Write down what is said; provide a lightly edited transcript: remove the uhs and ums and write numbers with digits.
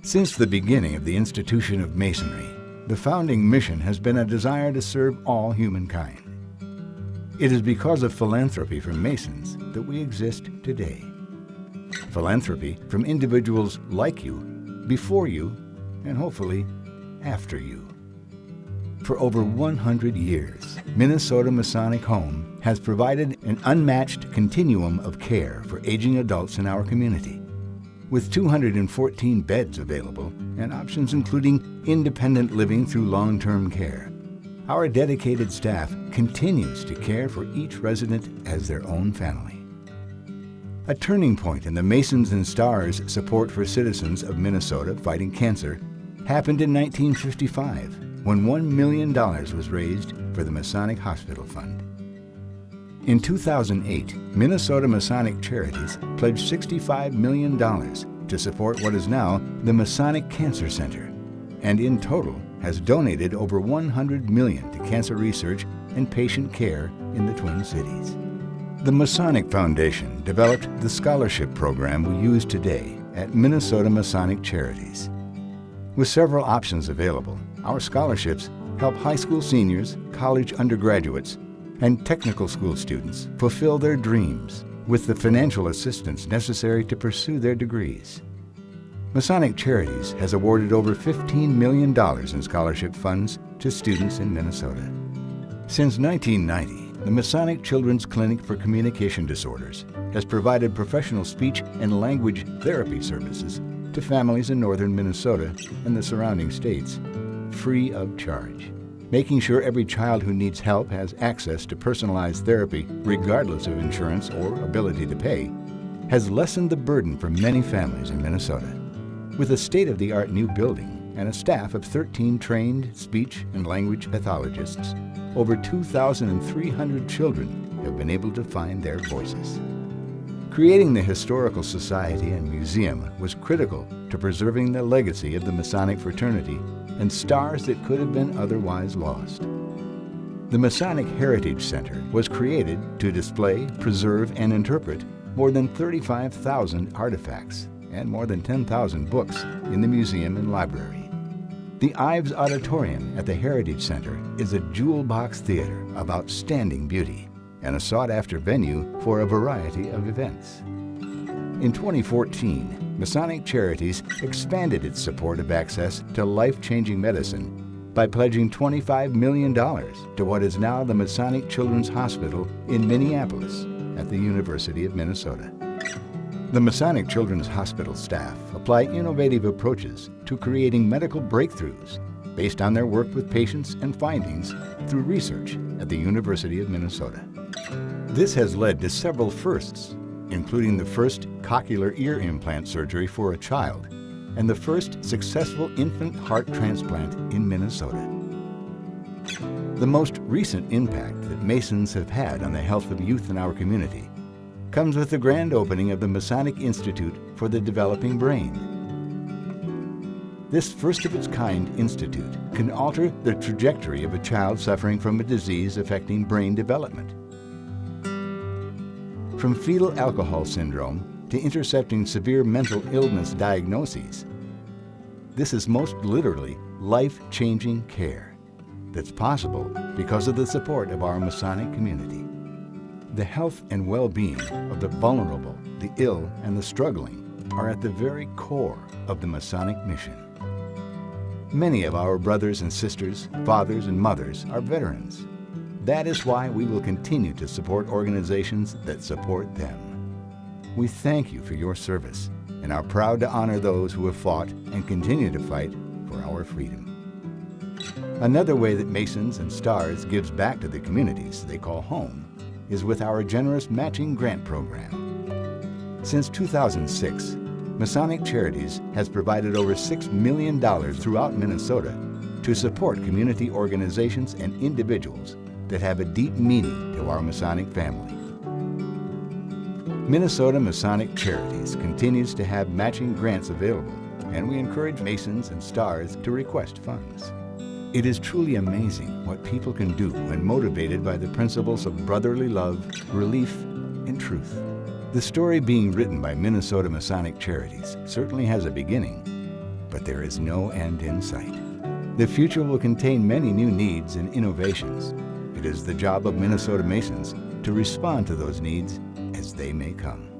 Since the beginning of the institution of Masonry, the founding mission has been a desire to serve all humankind. It is because of philanthropy from Masons that we exist today. Philanthropy from individuals like you, before you, and hopefully after you. For over 100 years, Minnesota Masonic Home has provided an unmatched continuum of care for aging adults in our community. With 214 beds available and options including independent living through long-term care, our dedicated staff continues to care for each resident as their own family. A turning point in the Masons and Stars support for citizens of Minnesota fighting cancer happened in 1955 when $1 million was raised for the Masonic Hospital Fund. In 2008, Minnesota Masonic Charities pledged $65 million to support what is now the Masonic Cancer Center, and in total has donated over $100 million to cancer research and patient care in the Twin Cities. The Masonic Foundation developed the scholarship program we use today at Minnesota Masonic Charities. With several options available, our scholarships help high school seniors, college undergraduates, and technical school students fulfill their dreams with the financial assistance necessary to pursue their degrees. Masonic Charities has awarded over $15 million in scholarship funds to students in Minnesota. Since 1990, the Masonic Children's Clinic for Communication Disorders has provided professional speech and language therapy services to families in northern Minnesota and the surrounding states, free of charge. Making sure every child who needs help has access to personalized therapy, regardless of insurance or ability to pay, has lessened the burden for many families in Minnesota. With a state-of-the-art new building and a staff of 13 trained speech and language pathologists, over 2,300 children have been able to find their voices. Creating the Historical Society and Museum was critical to preserving the legacy of the Masonic fraternity and stars that could have been otherwise lost. The Masonic Heritage Center was created to display, preserve, and interpret more than 35,000 artifacts and more than 10,000 books in the museum and library. The Ives Auditorium at the Heritage Center is a jewel box theater of outstanding beauty and a sought-after venue for a variety of events. In 2014, Masonic Charities expanded its support of access to life-changing medicine by pledging $25 million to what is now the Masonic Children's Hospital in Minneapolis at the University of Minnesota. The Masonic Children's Hospital staff apply innovative approaches to creating medical breakthroughs based on their work with patients and findings through research at the University of Minnesota. This has led to several firsts, including the first cochlear ear implant surgery for a child and the first successful infant heart transplant in Minnesota. The most recent impact that Masons have had on the health of youth in our community comes with the grand opening of the Masonic Institute for the Developing Brain. This first-of-its-kind institute can alter the trajectory of a child suffering from a disease affecting brain development. From fetal alcohol syndrome to intercepting severe mental illness diagnoses, this is most literally life-changing care that's possible because of the support of our Masonic community. The health and well-being of the vulnerable, the ill, and the struggling are at the very core of the Masonic mission. Many of our brothers and sisters, fathers and mothers are veterans. That is why we will continue to support organizations that support them. We thank you for your service and are proud to honor those who have fought and continue to fight for our freedom. Another way that Masons and Stars gives back to the communities they call home is with our generous matching grant program. Since 2006, Masonic Charities has provided over $6 million throughout Minnesota to support community organizations and individuals that have a deep meaning to our Masonic family. Minnesota Masonic Charities continues to have matching grants available, and we encourage Masons and Stars to request funds. It is truly amazing what people can do when motivated by the principles of brotherly love, relief, and truth. The story being written by Minnesota Masonic Charities certainly has a beginning, but there is no end in sight. The future will contain many new needs and innovations. It is the job of Minnesota Masons to respond to those needs as they may come.